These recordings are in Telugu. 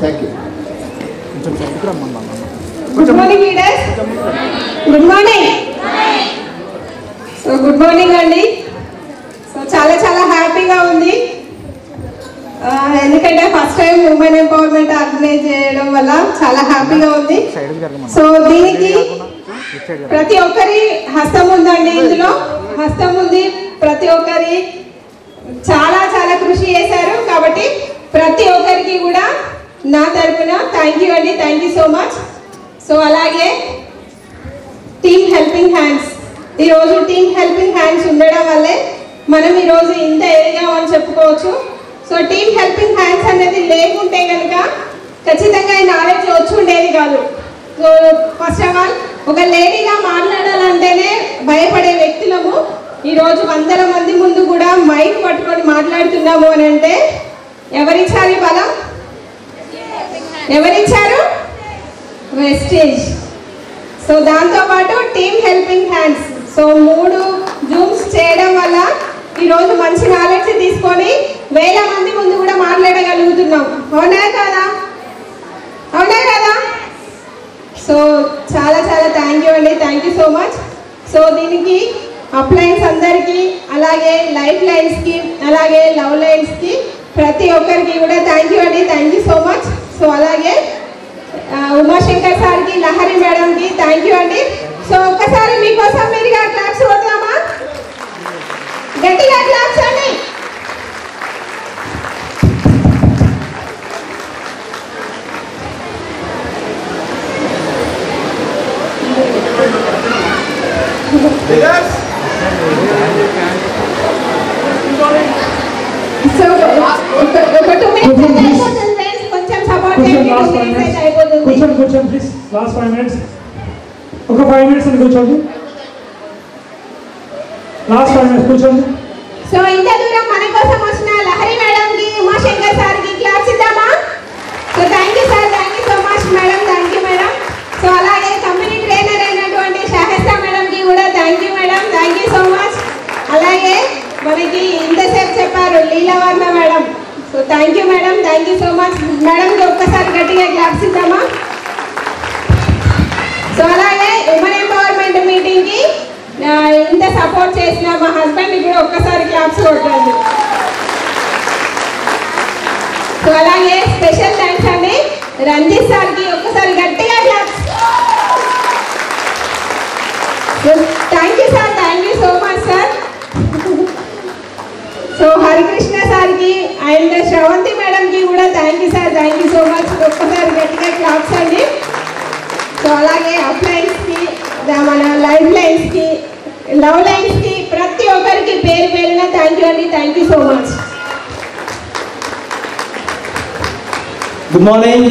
Thank you. Good morning leaders. Good morning. So good morning అండి. సో చాలా చాలా హ్యాపీగా ఉంది, ఎందుకంటే first time women empowerment organise చేయడం వల్ల చాలా హ్యాపీగా ఉంది. సో దీనికి ప్రతి ఒక్కరి హస్తం ఉందండి, ఇందులో హస్తం ఉంది. ప్రతి ఒక్కరి చాలా చాలా కృషి చేశారు, కాబట్టి ప్రతి ఒక్కరికి కూడా నా తరపున థ్యాంక్ యూ అండి. Thank you so much. So అలాగే టీమ్ హెల్పింగ్ హ్యాండ్స్, ఈరోజు టీమ్ హెల్పింగ్ హ్యాండ్స్ ఉండడం వల్లే మనం ఈరోజు ఇంత ఎదిగామని చెప్పుకోవచ్చు. సో టీమ్ హెల్పింగ్ హ్యాండ్స్ అనేది లేకుంటే కనుక ఖచ్చితంగా ఈ నాలెడ్జ్ వచ్చి ఉండేది కాదు. సో ఫస్ట్ ఆఫ్ ఆల్ ఒక లేడీగా మాట్లాడాలంటేనే భయపడే వ్యక్తులము ఈరోజు వందల మంది ముందు కూడా మైక్ పట్టుకొని మాట్లాడుతున్నాము అని అంటే ఎవరిచ్చారు బలం? ఎవరిచ్చారు? వెస్టేజ్. సో దాంతోపాటు team helping hands. So 3 zooms చేయడం వల్ల ఈరోజు మంచి నాలెడ్జ్ తీసుకొని వేల మంది ముందు కూడా మాట్లాడగలుగుతున్నాం. అవునా కదా? అవునా కదా? సో చాలా చాలా థ్యాంక్ యూ అండి. Thank you so much. So దీనికి అప్లైన్స్ అందరికీ, అలాగే లైఫ్ లైన్స్కి, అలాగే లవ్ లైన్స్కి, ప్రతి ఒక్కరికి కూడా థ్యాంక్ యూ అండి. Thank you so much. So అలాగే ఉమాశంకర్ సార్కి, లహరి మేడంకి థ్యాంక్ యూ అండి. సో ఒక్కసారి మీకోసం మీరుగా క్లాప్స్ కొడతామా? గట్టిగా క్లాప్స్ అండి. సో ఒక 2 minutes అయిపోతుంది ఫ్రెండ్స్, కొంచెం సపోర్ట్ చేయండి. 2 minutes అయిపోతుంది. కూర్చోండి ప్లీజ్. Last 5 minutes. ఒక 5 minutes అని కూర్చోండి. లాస్ట్ 5 minutes కూర్చోండి. సో ఇంత దూరం మన కోసం వచ్చిన లహరి మేడంకి, ఉమాశంకర్ సార్కి క్లాప్స్ ఇద్దామా? So thank you sir. Thank you so much madam. Thank you madam. So అలాగే కమ్యూనిటీ ట్రైనర్ అయినటువంటి షహస్తా మేడంకి కూడా thank you madam. Thank you so much. అలాగే మనకి ఇంతసేపు చెప్పారు Leelavarma madam. So thank you madam. Thank you so much మేడంకి ఒక్కసారి గట్టిగా క్లాప్స్ ఇద్దామా? సో అలాగే ఉమెన్ ఎంపవర్మెంట్ మీటింగ్కి ఇంత సపోర్ట్ చేసిన మా హస్బెండ్కి కూడా ఒక్కసారి క్లాప్స్ కొట్టండి. సో అలాగే స్పెషల్ థ్యాంక్స్ అండి రంజిత్ సార్కి, ఒక్కసారి గట్టిగా claps. Thank you sir. Thank you so much sir. So Harikrishna సార్కి అండ్ శ్రవంతి మేడంకి కూడా thank you sir. Thank you so much. ఒక్కసారి గట్టిగా క్లాప్స్ అండి. సో అలాగే అప్లైన్స్కి, మన లైఫ్ లైన్స్కి, లవ్ లైన్స్కి, ప్రతి ఒక్కరికి పేరు పేరున థ్యాంక్ యూ అండి. Thank you so much. Good morning.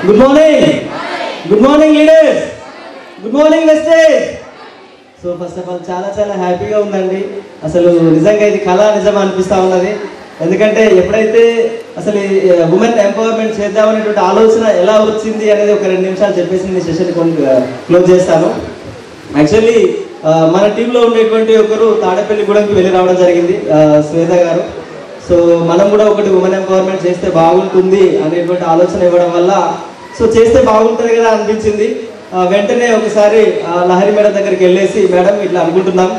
Good morning. Good morning leaders. Good morning వెస్టేజ్. సో ఫస్ట్ ఆఫ్ ఆల్ చాలా చాలా హ్యాపీగా ఉందండి. అసలు నిజంగా ఇది కళ నిజం అనిపిస్తూ ఉన్నది. ఎందుకంటే ఎప్పుడైతే అసలు ఉమెన్ ఎంపవర్మెంట్ చేద్దామనేటువంటి ఆలోచన ఎలా వచ్చింది అనేది ఒక 2 నిమిషాలు చెప్పేసి నేను సెషన్ క్లోజ్ చేస్తాను. యాక్చువల్లీ మన టీంలో ఉండేటువంటి ఒకరు తాడేపల్లిగూడెంకి వెళ్ళి రావడం జరిగింది, శ్వేత గారు. సో మనం కూడా ఒకటి ఉమెన్ ఎంపవర్మెంట్ చేస్తే బాగుంటుంది అనేటువంటి ఆలోచన ఇవ్వడం వల్ల సో చేస్తే బాగుంటుంది కదా అనిపించింది. వెంటనే ఒకసారి లహరి మేడం దగ్గరికి వెళ్ళేసి, మేడం ఇట్లా అనుకుంటున్నాం,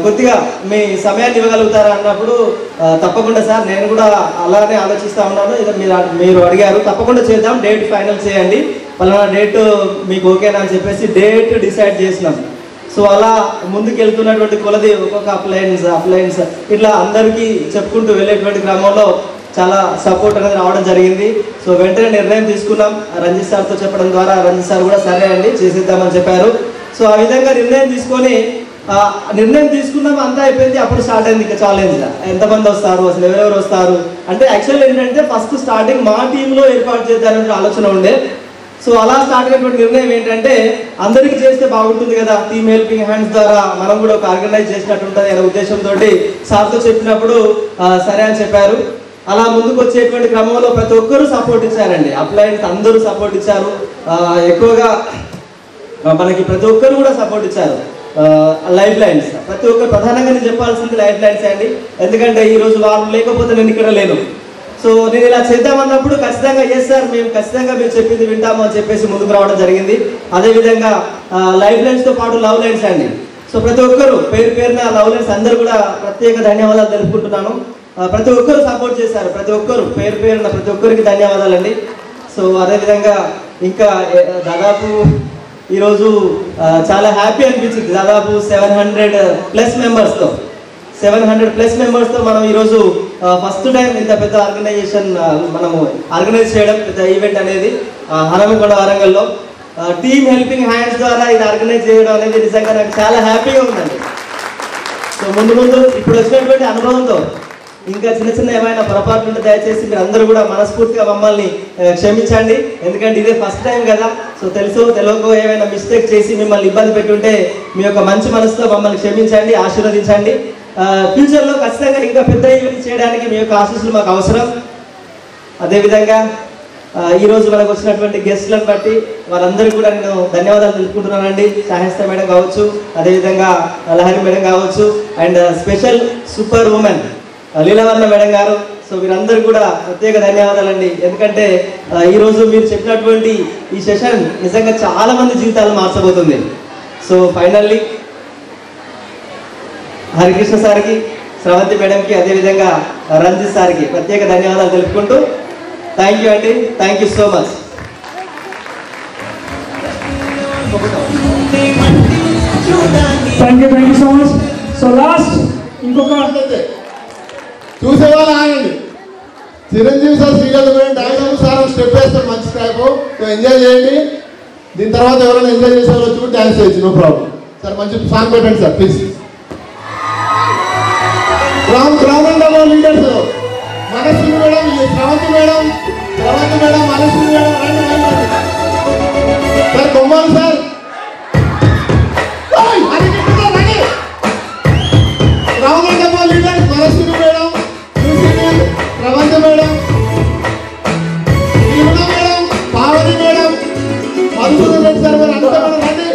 కొద్దిగా మీ సమయాన్ని ఇవ్వగలుగుతారా అన్నప్పుడు, తప్పకుండా సార్ నేను కూడా అలానే ఆలోచిస్తూ ఉన్నాను, ఇదో మీరు అడిగారు, తప్పకుండా చేద్దాం, డేట్ ఫైనల్ చేయండి, పలానా డేట్ మీకు ఓకేనా అని చెప్పేసి డేట్ డిసైడ్ చేసినాం. సో అలా ముందుకు వెళ్తున్నటువంటి కొలది ఒక్కొక్క అప్లయన్స్ ఇట్లా అందరికీ చెప్పుకుంటూ వెళ్ళేటువంటి క్రమంలో చాలా సపోర్ట్ అనేది రావడం జరిగింది. సో వెంటనే నిర్ణయం తీసుకున్నాం రంజిత్ సార్తో చెప్పడం ద్వారా. రంజిత్ సార్ కూడా సరే అండి చేసేద్దామని చెప్పారు. సో ఆ విధంగా నిర్ణయం తీసుకున్నాం, అంతా అయిపోయింది. అప్పుడు స్టార్ట్ అయింది ఇంకా ఛాలెంజ్. ఎంతమంది వస్తారు, అసలు ఎవరెవరు వస్తారు అంటే, యాక్చువల్ ఏంటంటే ఫస్ట్ స్టార్టింగ్ మా టీంలో ఏర్పాటు చేద్దామనే ఆలోచన ఉండే. సో అలా స్టార్ట్ అయినటువంటి నిర్ణయం ఏంటంటే, అందరికీ చేస్తే బాగుంటుంది కదా, టీమ్ హెల్పింగ్ హ్యాండ్స్ ద్వారా మనం కూడా ఒక ఆర్గనైజ్ చేసినట్టు ఉంటుంది అనే ఉద్దేశంతో సార్తో చెప్పినప్పుడు సరే అని చెప్పారు. అలా ముందుకు వచ్చేటువంటి క్రమంలో ప్రతి ఒక్కరూ సపోర్ట్ ఇచ్చారండి. అప్లయన్స్ అందరూ సపోర్ట్ ఇచ్చారు. ఎక్కువగా మనకి ప్రతి ఒక్కరు కూడా సపోర్ట్ ఇచ్చారు. లైఫ్ లైన్స్ ప్రతి ఒక్కరు, ప్రధానంగా నేను చెప్పాల్సింది లైఫ్ లైన్స్ అండి. ఎందుకంటే ఈరోజు వాళ్ళు లేకపోతే నేను ఇక్కడ లేను. సో నేను ఇలా చేద్దామన్నప్పుడు ఖచ్చితంగా ఎస్ సార్ మేము ఖచ్చితంగా మీరు చెప్పింది వింటాము అని చెప్పేసి ముందుకు రావడం జరిగింది. అదేవిధంగా లైఫ్ లైన్స్తో పాటు లవ్ లైన్స్ అండి. సో ప్రతి ఒక్కరు పేరున లవ్ లైన్స్ అందరూ కూడా ప్రత్యేక ధన్యవాదాలు తెలుపుకుంటున్నాను. ప్రతి ఒక్కరు సపోర్ట్ చేశారు, ప్రతి ఒక్కరు పేరున ప్రతి ఒక్కరికి ధన్యవాదాలండి. సో అదేవిధంగా ఇంకా దాదాపు ఈరోజు చాలా హ్యాపీ అనిపించింది. దాదాపు 700+ మెంబర్స్తో మనం ఈరోజు ఫస్ట్ టైం ఇంత పెద్ద ఆర్గనైజేషన్ మనము ఆర్గనైజ్ చేయడం, పెద్ద ఈవెంట్ అనేది హనుమకొండ వరంగల్లో టీమ్ హెల్పింగ్ హ్యాండ్స్ ద్వారా ఇది ఆర్గనైజ్ చేయడం అనేది నిజంగా నాకు చాలా హ్యాపీగా ఉందండి. సో ముందు ఇప్పుడు వచ్చినటువంటి అనుభవంతో ఇంకా చిన్న ఏమైనా పొరపాట్లు ఉంటే దయచేసి మీరు అందరూ కూడా మనస్ఫూర్తిగా మమ్మల్ని క్షమించండి. ఎందుకంటే ఇదే ఫస్ట్ టైం కదా. సో తెలియకో ఏమైనా మిస్టేక్ చేసి మిమ్మల్ని ఇబ్బంది పెట్టుంటే మీ యొక్క మంచి మనసుతో మమ్మల్ని క్షమించండి, ఆశీర్వదించండి. ఫ్యూచర్లో ఖచ్చితంగా ఇంకా పెద్ద ఈవెంట్ చేయడానికి మీ యొక్క ఆశీస్సులు మాకు అవసరం. అదేవిధంగా ఈరోజు మనకు వచ్చినటువంటి గెస్ట్లను బట్టి వాళ్ళందరికీ కూడా నేను ధన్యవాదాలు తెలుపుకుంటున్నానండి. సాహస్త మేడం కావచ్చు, అదేవిధంగా లహరి మేడం కావచ్చు, and special super women Leelavarna madam గారు. సో వీరందరూ కూడా ప్రత్యేక ధన్యవాదాలండి. ఎందుకంటే ఈరోజు మీరు చెప్పినటువంటి ఈ సెషన్ నిజంగా చాలా మంది జీవితాలు మార్చబోతుంది. సో ఫైనల్లీ హరికృష్ణ సార్కి, శ్రవంతి మేడంకి, అదేవిధంగా రంజిత్ సార్కి ప్రత్యేక ధన్యవాదాలు తెలుపుకుంటూ థ్యాంక్ యూ అండి. Thank you so much. Thank you so much. So last ఇంకొక చూసేవాళ్ళు ఆగండి. Chiranjeevi sir Srikanth doctor sir step వేస్తారు, మంచి స్టెప్, ఎంజాయ్ చేయండి. దీని తర్వాత ఎవరైనా ఎంజాయ్ చేసే వాళ్ళు చూసి డాన్స్ చేయొచ్చు, నో ప్రాబ్లం. సార్ మంచి సాంగ్ పెట్టండి సార్ ప్లీజ్. లీడర్స్ మనస్సు మేడం, శ్రవంతి మేడం, మనస్సు మేడం, సార్ బొమ్మలు సార్, రామగండమ్మ లీడర్స్, మనస్సు madam, Sravanthi madam, madam, Pavani madam, Madhusudan Reddy sir మరి అంతా మనం రండి.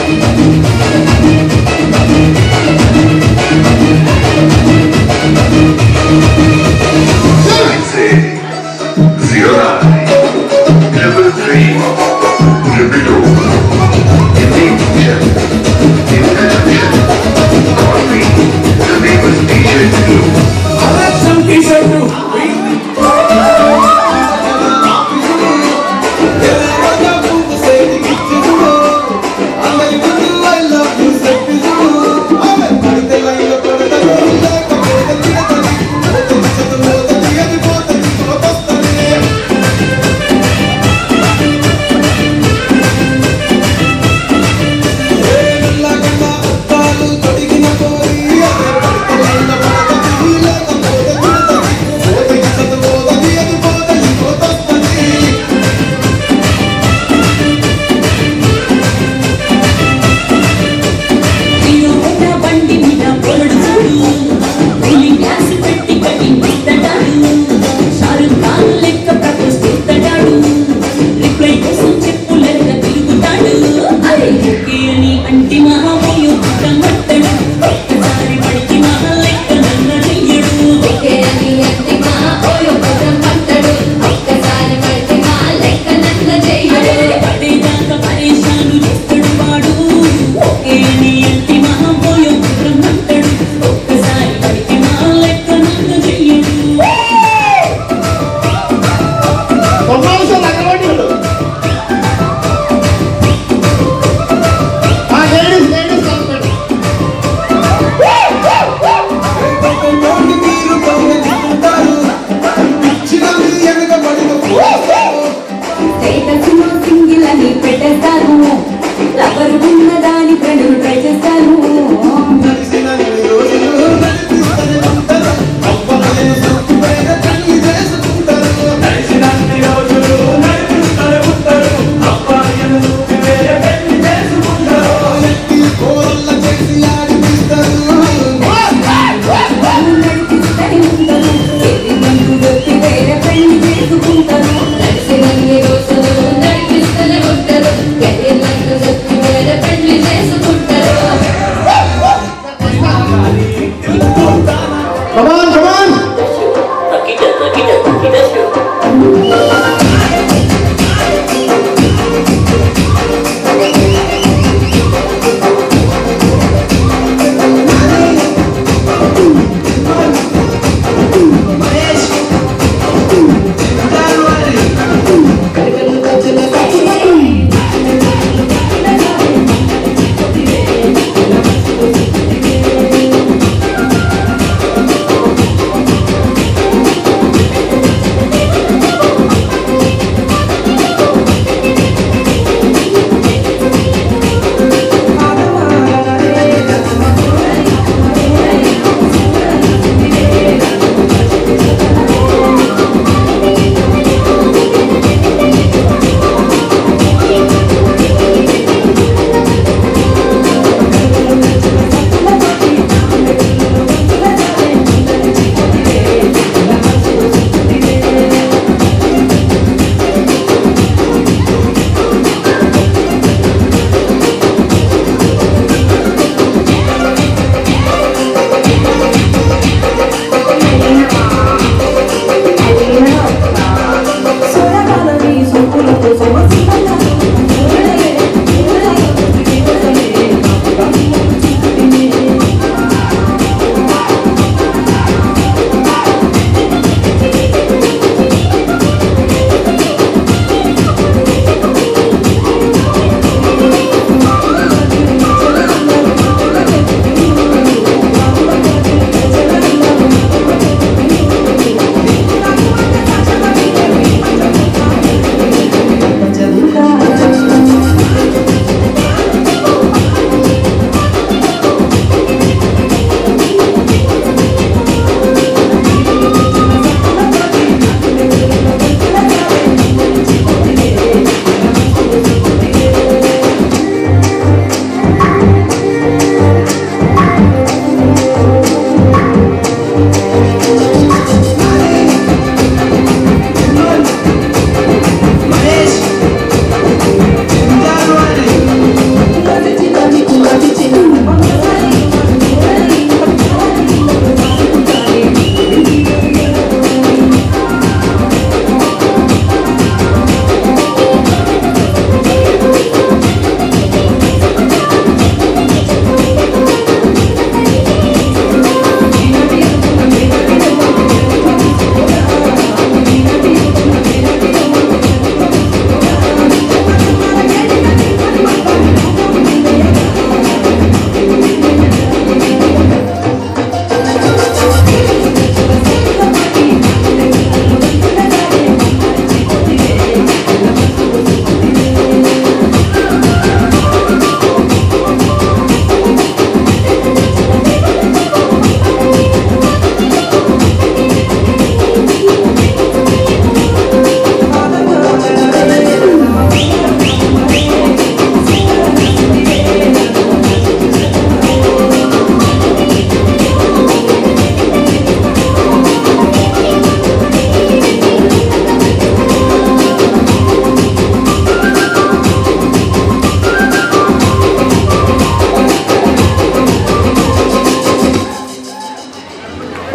Woo!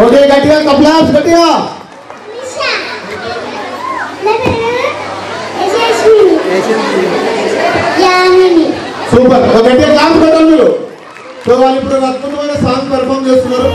ఓకే గట్టిగా కప్లాస్ గట్టిగా. సూపర్ గట్టిగా క్లాస్ పెట్టాలి మీరు. సో వాళ్ళు ఇప్పుడు అద్భుతమైన సాంగ్ పెర్ఫామ్ చేస్తున్నారు.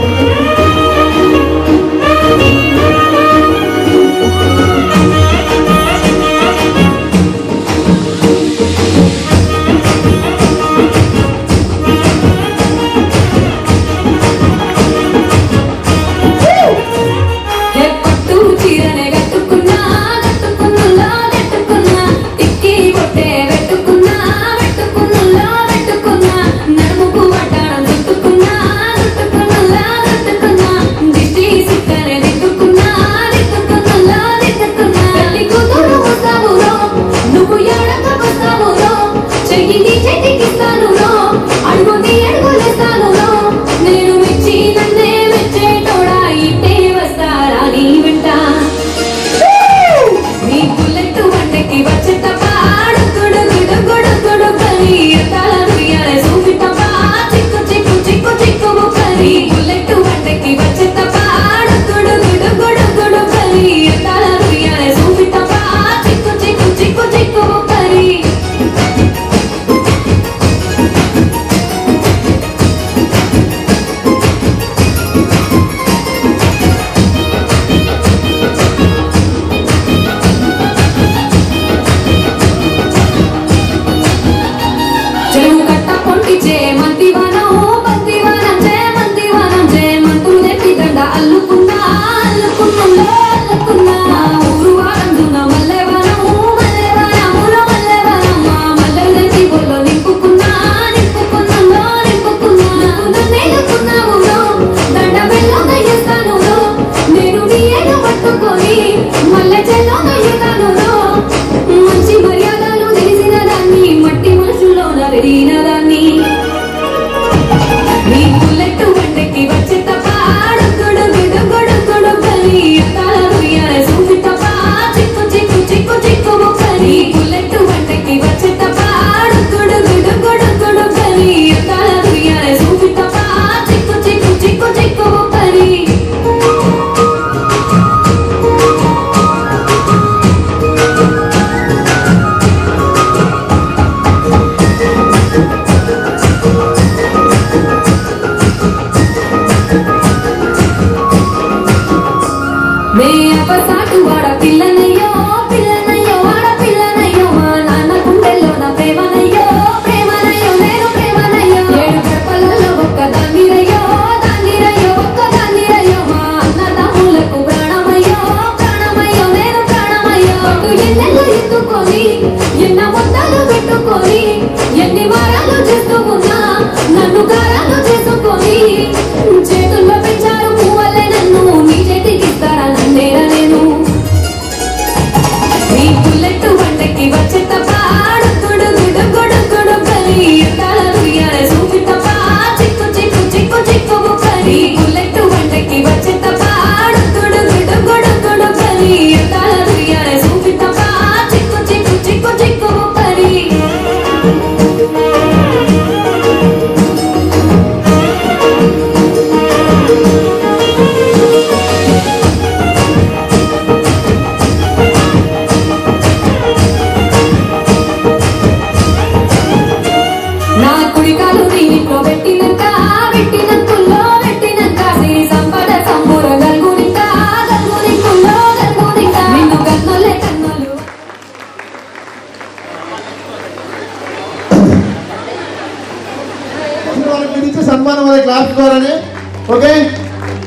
ఓకే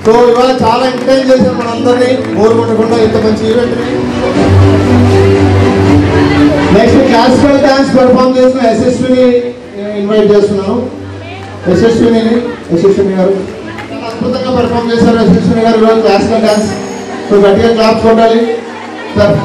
సో ఇవాళ చాలా ఎంటర్టైన్ చేశారు మనందరినీ బోర్ కొట్టకుండా ఇంత మంచి ఈవెంట్ని. నెక్స్ట్ క్లాసికల్ డాన్స్ పెర్ఫామ్ చేసిన యశస్విని ఇన్వైట్ చేస్తున్నాను. యశస్విని గారు చాలా అద్భుతంగా పెర్ఫామ్ చేశారు. యశస్విని గారు ఈరోజు క్లాసికల్ డాన్స్. సో గట్టిగా క్లాప్స్ కొట్టాలి sir.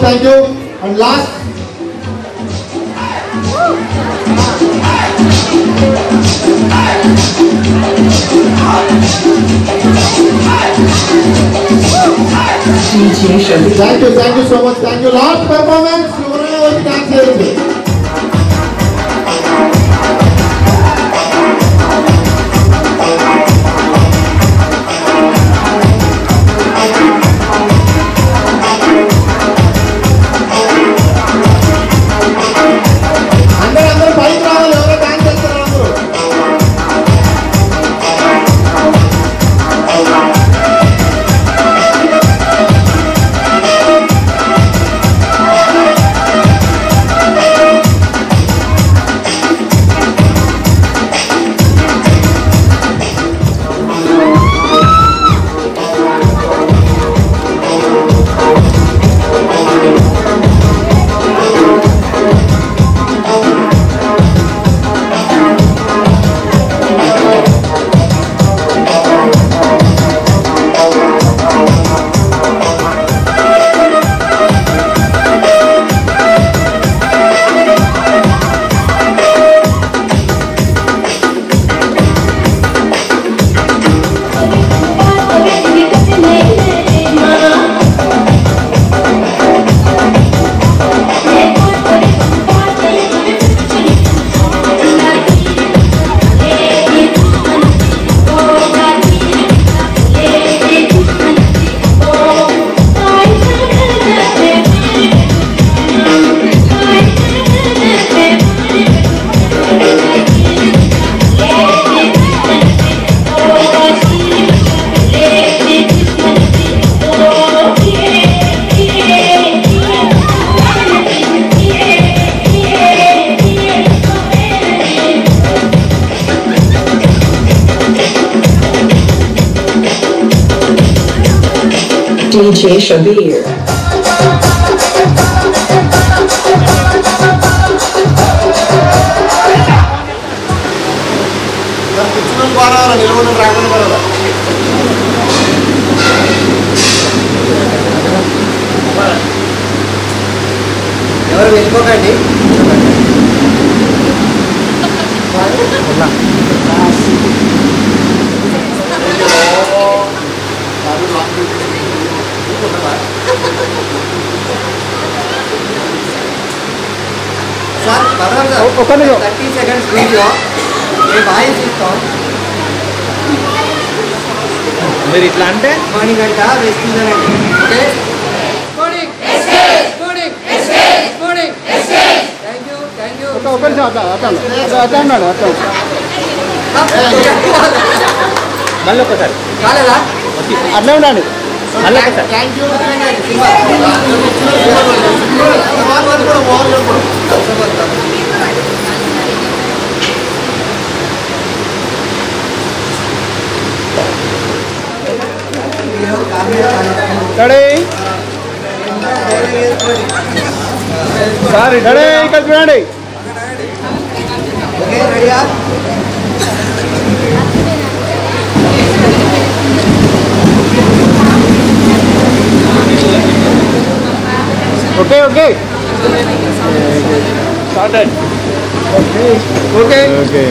Much, thank you. And last thank you so much, thank you. Last performance ఎవరైనా వచ్చి డాన్స్ చేయొచ్చు. అందరూ పైకి రావాలి, ఎవరో డాన్స్ చేస్తారు అందరూ. DJ Shabir. ఎవరు వెళ్ళిపోకండి. సార్ పర్వాలేదు, 30 seconds వీడియో మేము వాయిస్ ఇస్తాం. మీరు ఇట్లా అంటే మణి గంట వేస్తుందనండి. ఓకే, మళ్ళీ ఒకసారి కాలేదా? అట్లా ఉండండి. మళ్ళీ ఒకసారి థ్యాంక్ యూ. సార్ ఇక్కడ చూడండి. ఓకే, రెడీయా? Okay okay started. Okay okay.